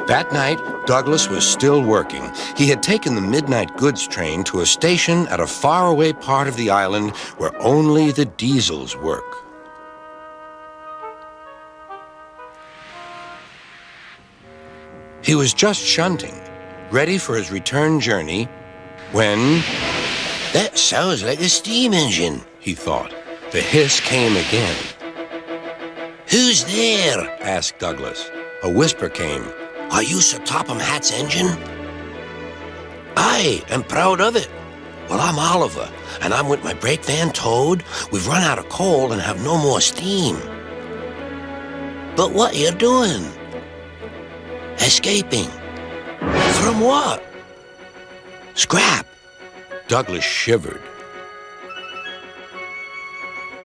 That night, Douglas was still working. He had taken the midnight goods train to a station at a faraway part of the island where only the diesels work. He was just shunting, ready for his return journey, when... That sounds like a steam engine, he thought. The hiss came again. Who's there? Asked Douglas. A whisper came. Are you Sir Topham Hatt's engine? Aye, I'm proud of it. Well, I'm Oliver, and I'm with my brake van towed. We've run out of coal and have no more steam. But what are you doing? Escaping. From what? Scrap. Douglas shivered.